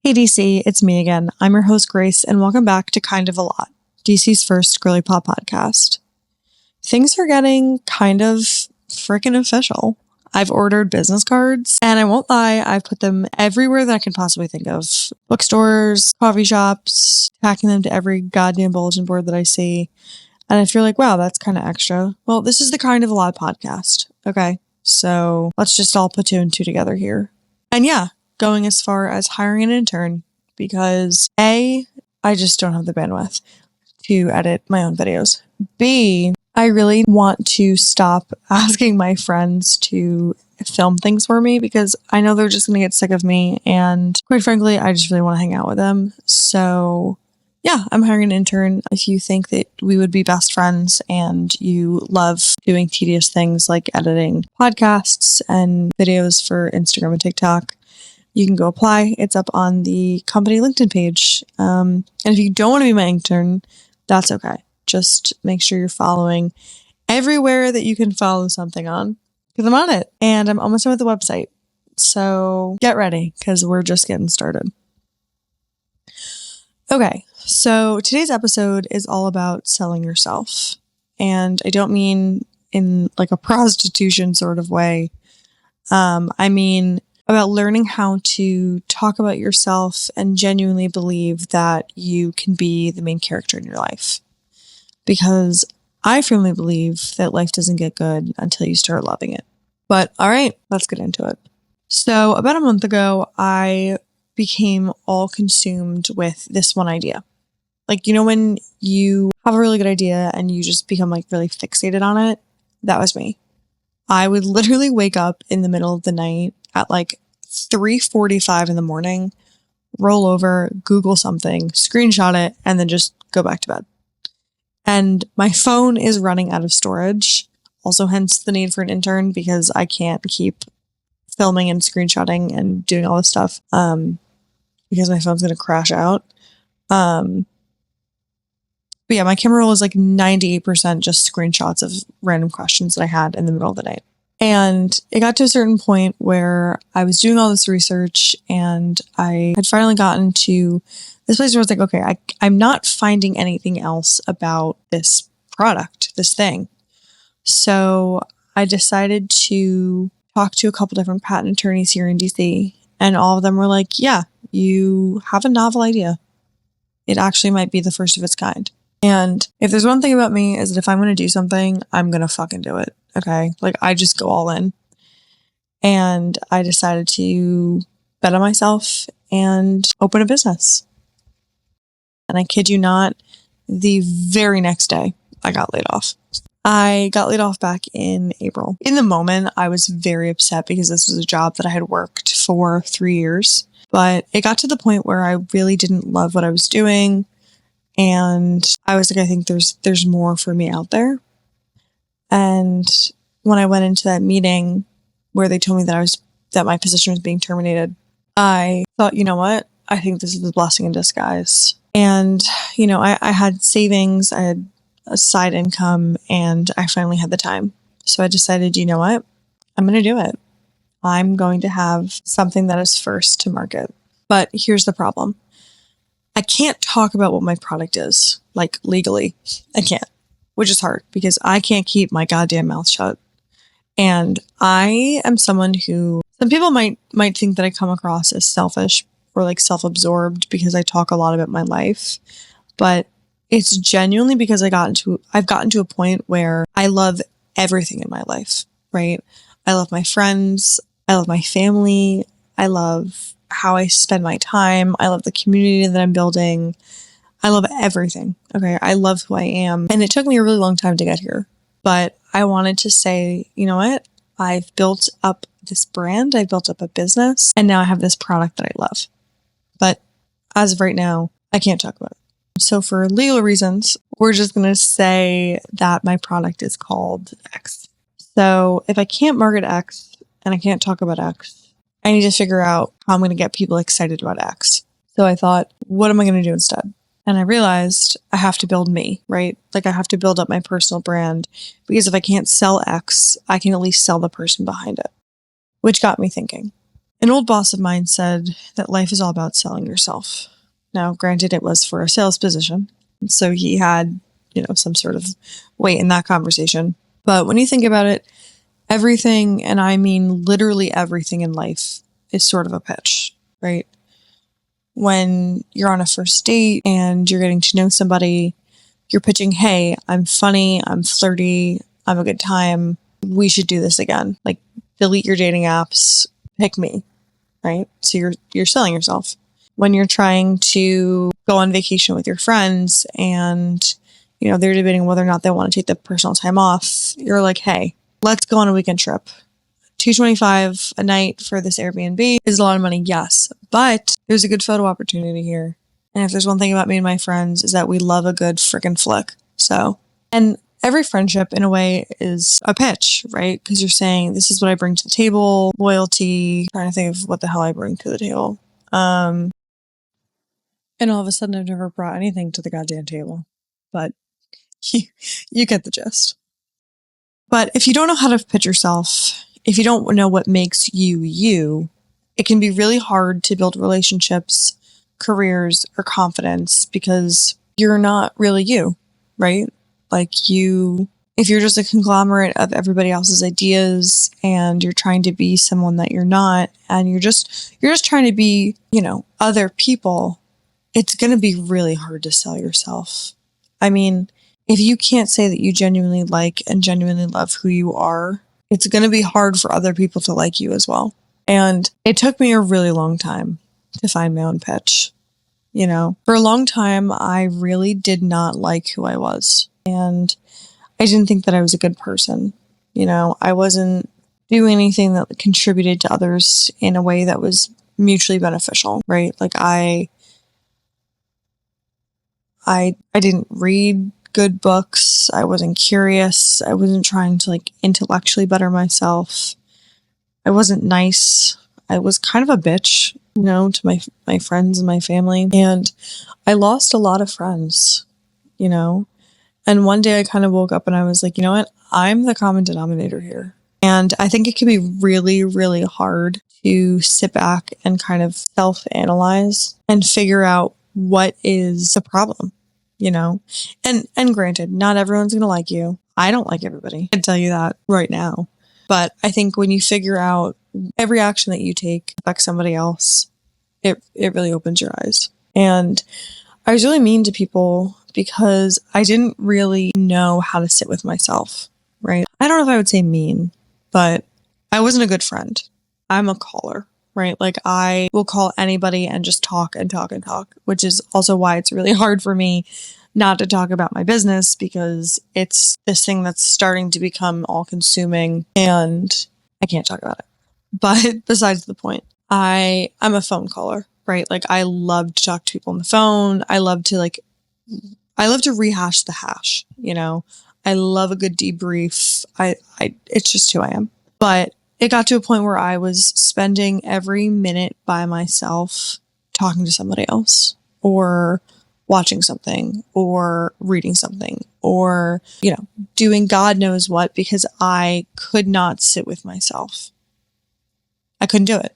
Hey DC, it's me again. I'm your host Grace, and welcome back to Kind of a Lot, DC's first girly pop podcast. Things are getting kind of freaking official. I've ordered business cards, and I won't lie, I've put them everywhere that I can possibly think of. Bookstores, coffee shops, tacking them to every goddamn bulletin board that I see. And if you're like, wow, that's kind of extra. Well, this is the Kind of a Lot podcast. Okay, so let's just all put two and two together here. And yeah, going as far as hiring an intern because A, I just don't have the bandwidth to edit my own videos. B, I really want to stop asking my friends to film things for me because I know they're just going to get sick of me. And quite frankly, I just really want to hang out with them. So yeah, I'm hiring an intern. If you think that we would be best friends and you love doing tedious things like editing podcasts and videos for Instagram and TikTok, you can go apply. It's up on the company LinkedIn page. And if you don't want to be my intern, that's okay. Just make sure you're following everywhere that you can follow something on because I'm on it and I'm almost done with the website. So get ready because we're just getting started. Okay, so today's episode is all about selling yourself. And I don't mean in like a prostitution sort of way. I mean about learning how to talk about yourself and genuinely believe that you can be the main character in your life. Because I firmly believe that life doesn't get good until you start loving it. But all right, let's get into it. So about a month ago, I became all consumed with this one idea. Like, you know, when you have a really good idea and you just become like really fixated on it, that was me. I would literally wake up in the middle of the night at like 3:45 in the morning, roll over, Google something, screenshot it, and then just go back to bed. And my phone is running out of storage. Also, hence the need for an intern because I can't keep filming and screenshotting and doing all this stuff because my phone's going to crash out. But yeah, my camera roll was like 98% just screenshots of random questions that I had in the middle of the night. And it got to a certain point where I was doing all this research and I had finally gotten to this place where I was like, okay, I'm not finding anything else about this product, this thing. So I decided to talk to a couple different patent attorneys here in DC, and all of them were like, yeah, you have a novel idea. It actually might be the first of its kind. And if there's one thing about me is that if I'm going to do something, I'm going to fucking do it. Okay. Like I just go all in. And I decided to bet on myself and open a business. And I kid you not, the very next day I got laid off. I got laid off back in April. In the moment, I was very upset because this was a job that I had worked for 3 years. But it got to the point where I really didn't love what I was doing. And I was like, I think there's more for me out there. And when I went into that meeting where they told me that my position was being terminated, I thought, you know what? I think this is a blessing in disguise. And, you know, I had savings, I had a side income, and I finally had the time. So I decided, you know what? I'm going to do it. I'm going to have something that is first to market. But here's the problem. I can't talk about what my product is, like legally. I can't, which is hard because I can't keep my goddamn mouth shut. And I am someone who, some people might think that I come across as selfish or like self-absorbed because I talk a lot about my life. But it's genuinely because I've gotten to a point where I love everything in my life, right? I love my friends. I love my family. I love how I spend my time. I love the community that I'm building. I love everything. Okay. I love who I am. And it took me a really long time to get here, but I wanted to say, you know what? I've built up this brand. I built up a business and now I have this product that I love. But as of right now, I can't talk about it. So for legal reasons, we're just going to say that my product is called X. So if I can't market X and I can't talk about X, I need to figure out how I'm going to get people excited about X. So I thought, what am I going to do instead? And I realized I have to build me, right? Like I have to build up my personal brand because if I can't sell X, I can at least sell the person behind it, which got me thinking. An old boss of mine said that life is all about selling yourself. Now, granted, it was for a sales position, so he had, some sort of weight in that conversation. But when you think about it, everything, and I mean literally everything in life, is sort of a pitch, right? When you're on a first date and you're getting to know somebody, you're pitching, hey, I'm funny, I'm flirty, I'm a good time, we should do this again. Like, delete your dating apps, pick me, right? So you're selling yourself. When you're trying to go on vacation with your friends and, they're debating whether or not they want to take the personal time off, you're like, hey, let's go on a weekend trip. $225 a night for this Airbnb is a lot of money, yes, but there's a good photo opportunity here. And if there's one thing about me and my friends is that we love a good freaking flick. So, and every friendship in a way is a pitch, right? Because you're saying, this is what I bring to the table, loyalty, trying to think of what the hell I bring to the table. And all of a sudden I've never brought anything to the goddamn table, but you get the gist. But if you don't know how to pitch yourself, if you don't know what makes you you, it can be really hard to build relationships, careers, or confidence because you're not really you, right? Like if you're just a conglomerate of everybody else's ideas and you're trying to be someone that you're not, and you're just trying to be, other people, it's going to be really hard to sell yourself. I mean, if you can't say that you genuinely like and genuinely love who you are, it's going to be hard for other people to like you as well. And it took me a really long time to find my own pitch. For a long time, I really did not like who I was. And I didn't think that I was a good person. I wasn't doing anything that contributed to others in a way that was mutually beneficial, right? Like I didn't read good books. I wasn't curious. I wasn't trying to intellectually better myself. I wasn't nice. I was kind of a bitch, to my friends and my family. And I lost a lot of friends, And one day I kind of woke up and I was like, you know what? I'm the common denominator here. And I think it can be really, really hard to sit back and kind of self-analyze and figure out what is the problem. And granted, not everyone's going to like you. I don't like everybody. I can tell you that right now. But I think when you figure out every action that you take affects somebody else, it really opens your eyes. And I was really mean to people because I didn't really know how to sit with myself, right? I don't know if I would say mean, but I wasn't a good friend. I'm a caller. Right? Like I will call anybody and just talk and talk and talk, which is also why it's really hard for me not to talk about my business because it's this thing that's starting to become all consuming and I can't talk about it. But besides the point, I'm a phone caller, right? Like I love to talk to people on the phone. I love to rehash the hash, I love a good debrief. It's just who I am. But it got to a point where I was spending every minute by myself talking to somebody else or watching something or reading something or, doing God knows what because I could not sit with myself. I couldn't do it.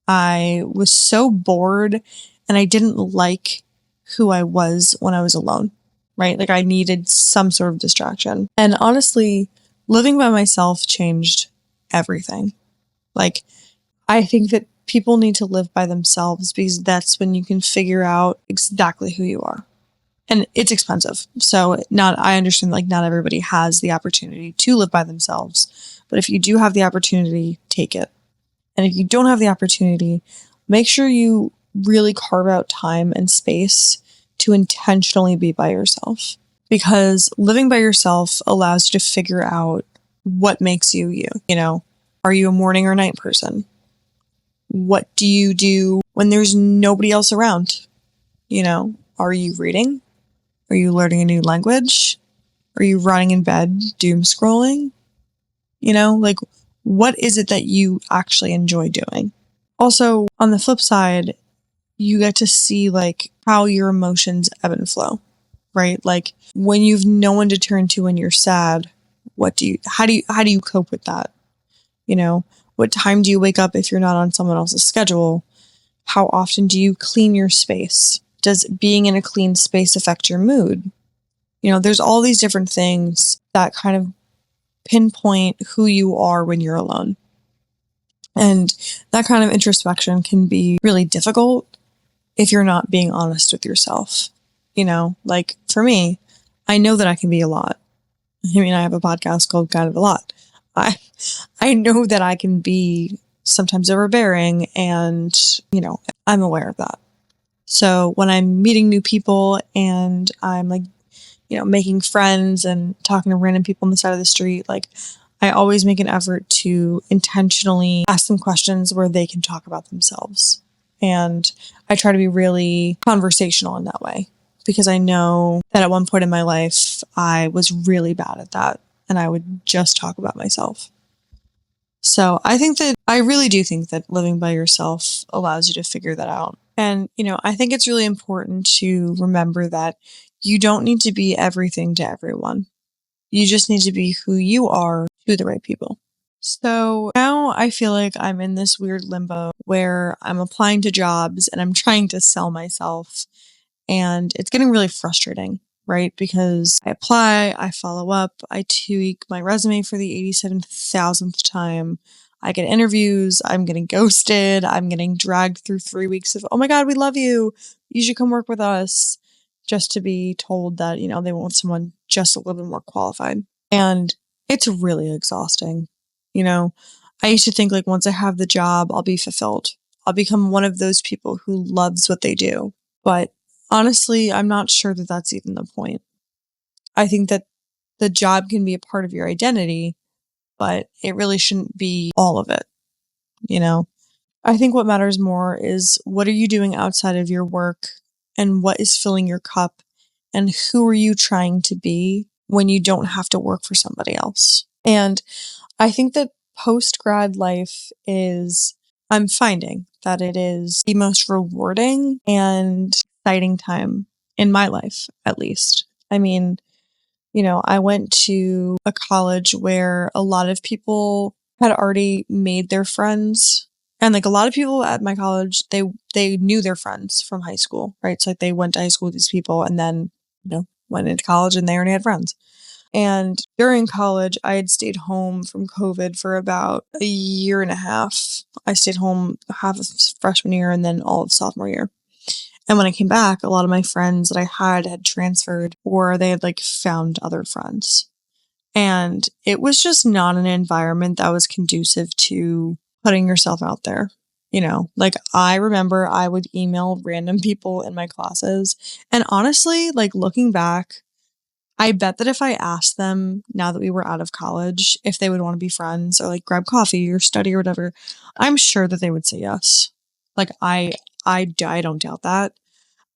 I was so bored and I didn't like who I was when I was alone, right? Like I needed some sort of distraction. And honestly, living by myself changed everything. Like, I think that people need to live by themselves because that's when you can figure out exactly who you are. And it's expensive. So I understand not everybody has the opportunity to live by themselves. But if you do have the opportunity, take it. And if you don't have the opportunity, make sure you really carve out time and space to intentionally be by yourself. Because living by yourself allows you to figure out what makes you you. Are you a morning or night person? What do you do when there's nobody else around? Are you reading? Are you learning a new language? Are you running in bed, doom scrolling? What is it that you actually enjoy doing? Also, on the flip side, you get to see how your emotions ebb and flow, right? Like when you've no one to turn to when you're sad, how do you cope with that? What time do you wake up if you're not on someone else's schedule? How often do you clean your space? Does being in a clean space affect your mood? There's all these different things that kind of pinpoint who you are when you're alone. And that kind of introspection can be really difficult if you're not being honest with yourself. Like for me, I know that I can be a lot. I have a podcast called Kind of a Lot. I know that I can be sometimes overbearing, and, I'm aware of that. So when I'm meeting new people and I'm like, making friends and talking to random people on the side of the street, like I always make an effort to intentionally ask them questions where they can talk about themselves. And I try to be really conversational in that way, because I know that at one point in my life, I was really bad at that. And I would just talk about myself. So I really do think that living by yourself allows you to figure that out. And, I think it's really important to remember that you don't need to be everything to everyone. You just need to be who you are to the right people. So now I feel like I'm in this weird limbo where I'm applying to jobs and I'm trying to sell myself. And it's getting really frustrating, right? Because I apply, I follow up, I tweak my resume for the 87,000th time. I get interviews, I'm getting ghosted, I'm getting dragged through 3 weeks of, oh my God, we love you. You should come work with us. Just to be told that, they want someone just a little bit more qualified. And it's really exhausting. I used to think like once I have the job, I'll be fulfilled. I'll become one of those people who loves what they do. But honestly, I'm not sure that that's even the point. I think that the job can be a part of your identity, but it really shouldn't be all of it. I think what matters more is, what are you doing outside of your work, and what is filling your cup, and who are you trying to be when you don't have to work for somebody else? And I think that post-grad life I'm finding that it is the most rewarding and exciting time in my life, at least. I went to a college where a lot of people had already made their friends. And like a lot of people at my college, they knew their friends from high school, right? So like they went to high school with these people and then, went into college and they already had friends. And during college, I had stayed home from COVID for about a year and a half. I stayed home half of freshman year and then all of sophomore year. And when I came back, a lot of my friends that I had transferred, or they had like found other friends. And it was just not an environment that was conducive to putting yourself out there. Like I remember I would email random people in my classes. And honestly, like looking back, I bet that if I asked them now that we were out of college, if they would want to be friends or like grab coffee or study or whatever, I'm sure that they would say yes. Like I don't doubt that.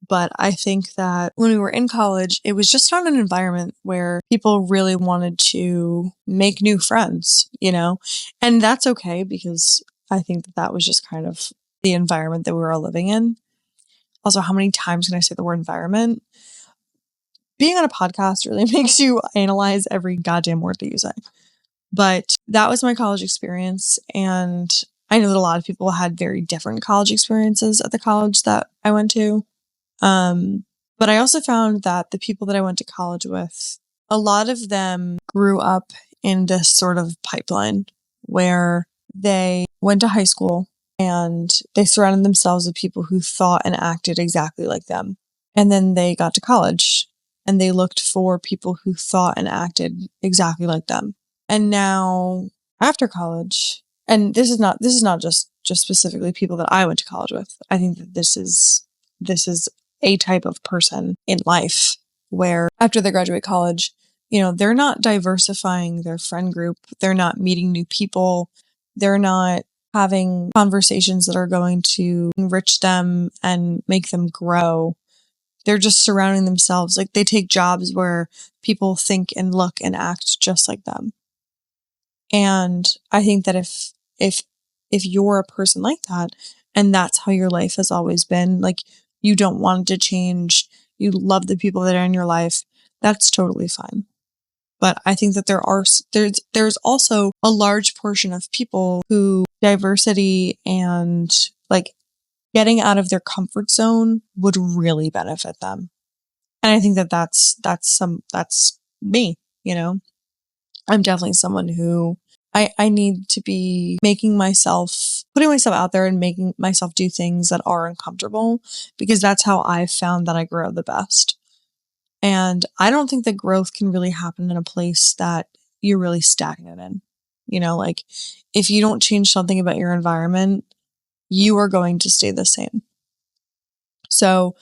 But I think that when we were in college, it was just not an environment where people really wanted to make new friends, and that's okay, because I think that was just kind of the environment that we were all living in. Also, how many times can I say the word environment? Being on a podcast really makes you analyze every goddamn word that you say. But that was my college experience. And I know that a lot of people had very different college experiences at the college that I went to. But I also found that the people that I went to college with, a lot of them grew up in this sort of pipeline where they went to high school and they surrounded themselves with people who thought and acted exactly like them. And then they got to college and they looked for people who thought and acted exactly like them. And now after college, and this is not just specifically people that I went to college with. I think that this is a type of person in life where after they graduate college, they're not diversifying their friend group. They're not meeting new people. They're not having conversations that are going to enrich them and make them grow. They're just surrounding themselves. Like they take jobs where people think and look and act just like them. And I think that if you're a person like that, and that's how your life has always been, like you don't want it to change, you love the people that are in your life, that's totally fine. But I think that there's also a large portion of people who diversity and like getting out of their comfort zone would really benefit them. And I think that that's me, you know. I'm definitely someone who I need to be putting myself out there and making myself do things that are uncomfortable, because that's how I've found that I grow the best. And I don't think that growth can really happen in a place that you're really stagnant in. You know, like if you don't change something about your environment, you are going to stay the same. So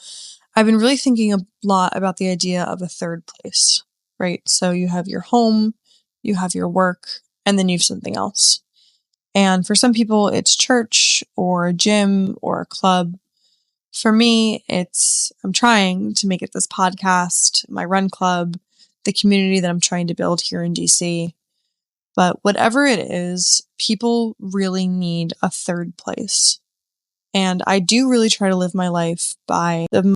I've been really thinking a lot about the idea of a third place, right? So you have your home, you have your work, and then you have something else. And for some people, it's church or a gym or a club. For me, I'm trying to make it this podcast, my run club, the community that I'm trying to build here in DC. But whatever it is, people really need a third place. And I do really try to live my life by the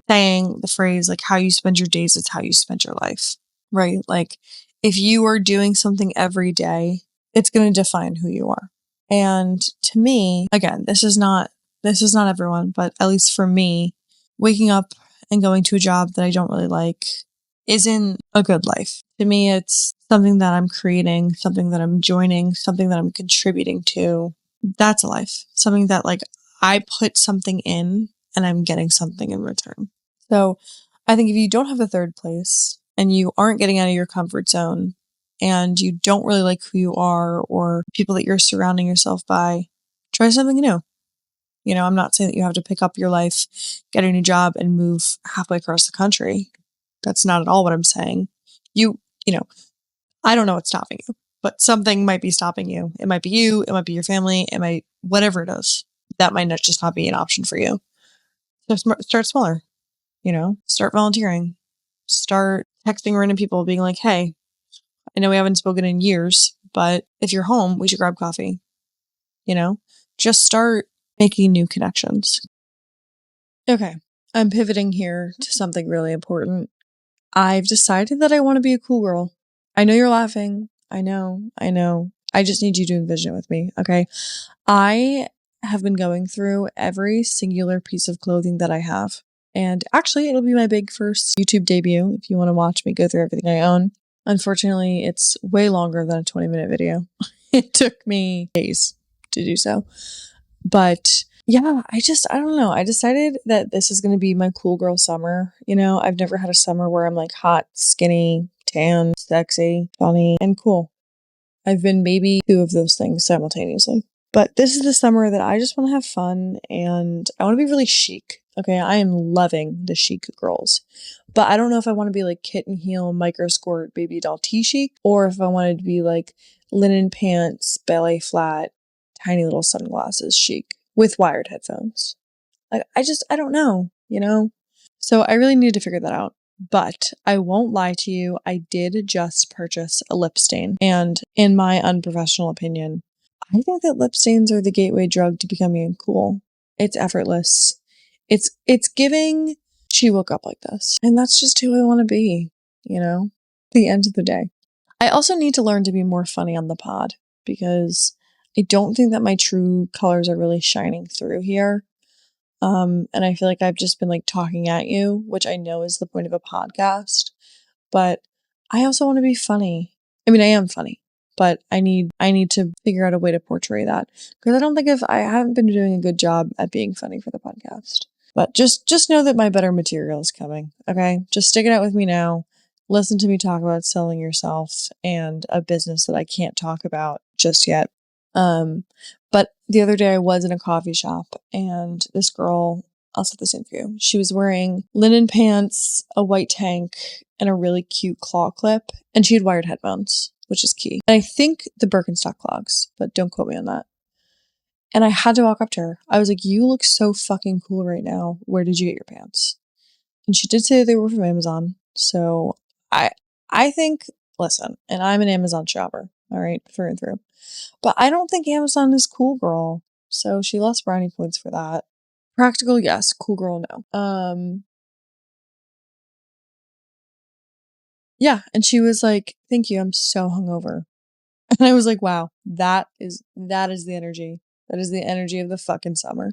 phrase, like, how you spend your days is how you spend your life, right? Like, if you are doing something every day, it's going to define who you are. And to me, again, this is not everyone, but at least for me, waking up and going to a job that I don't really like isn't a good life. To me, it's something that I'm creating, something that I'm joining, something that I'm contributing to. That's a life. Something that, like, I put something in and I'm getting something in return. So I think if you don't have a third place and you aren't getting out of your comfort zone and you don't really like who you are or people that you're surrounding yourself by, try something new. You know, I'm not saying that you have to pick up your life, get a new job, and move halfway across the country. That's not at all what I'm saying. You know, I don't know what's stopping you, but something might be stopping you. It might be you, it might be your family, it might, whatever it is, that might not be an option for you. So start smaller, you know, start volunteering, start texting random people being like, hey, I know we haven't spoken in years, but if you're home, we should grab coffee. You know, just start making new connections. Okay, I'm pivoting here to something really important. I've decided that I want to be a cool girl. I know you're laughing. I know. I just need you to envision it with me, okay? I have been going through every singular piece of clothing that I have. And actually, it'll be my big first YouTube debut if you want to watch me go through everything I own. Unfortunately, it's way longer than a 20-minute video. It took me days to do so. But yeah, I don't know. I decided that this is going to be my cool girl summer. You know, I've never had a summer where I'm like hot, skinny, tan, sexy, funny, and cool. I've been maybe two of those things simultaneously. But this is the summer that I just want to have fun and I want to be really chic. Okay, I am loving the chic girls. But I don't know if I want to be like kitten heel, micro skirt, baby doll tea chic, or if I wanted to be like linen pants, ballet flat, tiny little sunglasses chic with wired headphones. Like, I don't know, you know? So I really need to figure that out. But I won't lie to you, I did just purchase a lip stain. And in my unprofessional opinion, I think that lip stains are the gateway drug to becoming cool. It's effortless. It's giving, she woke up like this. And that's just who I want to be, you know? At the end of the day. I also need to learn to be more funny on the pod because I don't think that my true colors are really shining through here. And I feel like I've just been like talking at you, which I know is the point of a podcast, but I also want to be funny. I mean, I am funny, but I need to figure out a way to portray that because I haven't been doing a good job at being funny for the podcast. But just know that my better material is coming. Okay. Just stick it out with me now. Listen to me talk about selling yourself and a business that I can't talk about just yet. But the other day I was in a coffee shop and this girl, I'll set this in for you. She was wearing linen pants, a white tank, and a really cute claw clip. And she had wired headphones, which is key. And I think the Birkenstock clogs, but don't quote me on that. And I had to walk up to her. I was like, you look so fucking cool right now. Where did you get your pants? And she did say they were from Amazon. So I think, listen, and I'm an Amazon shopper, all right, through and through. But I don't think Amazon is cool girl. So she lost brownie points for that. Practical, yes. Cool girl, no. Yeah. And she was like, thank you. I'm so hungover. And I was like, wow, that is the energy. That is the energy of the fucking summer.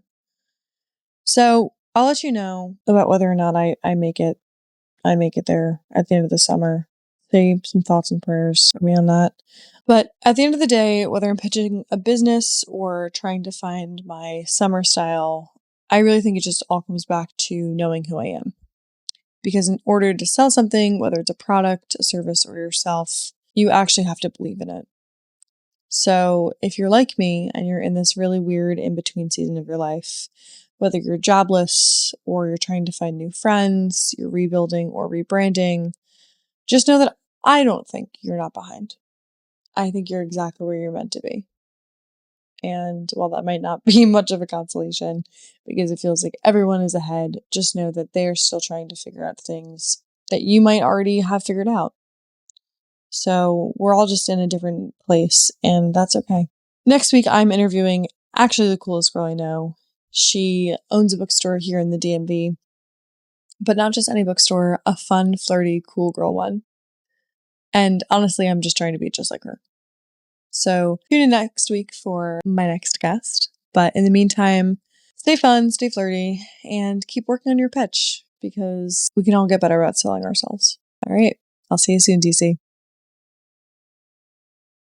So I'll let you know about whether or not I make it. I make it there at the end of the summer. Say some thoughts and prayers for me on that. But at the end of the day, whether I'm pitching a business or trying to find my summer style, I really think it just all comes back to knowing who I am. Because in order to sell something, whether it's a product, a service, or yourself, you actually have to believe in it. So if you're like me and you're in this really weird in-between season of your life, whether you're jobless or you're trying to find new friends, you're rebuilding or rebranding, just know that I don't think you're not behind. I think you're exactly where you're meant to be. And while that might not be much of a consolation because it feels like everyone is ahead, just know that they're still trying to figure out things that you might already have figured out. So we're all just in a different place, and that's okay. Next week, I'm interviewing actually the coolest girl I know. She owns a bookstore here in the DMV, but not just any bookstore, a fun, flirty, cool girl one. And honestly, I'm just trying to be just like her. So tune in next week for my next guest. But in the meantime, stay fun, stay flirty, and keep working on your pitch because we can all get better at selling ourselves. All right. I'll see you soon, DC.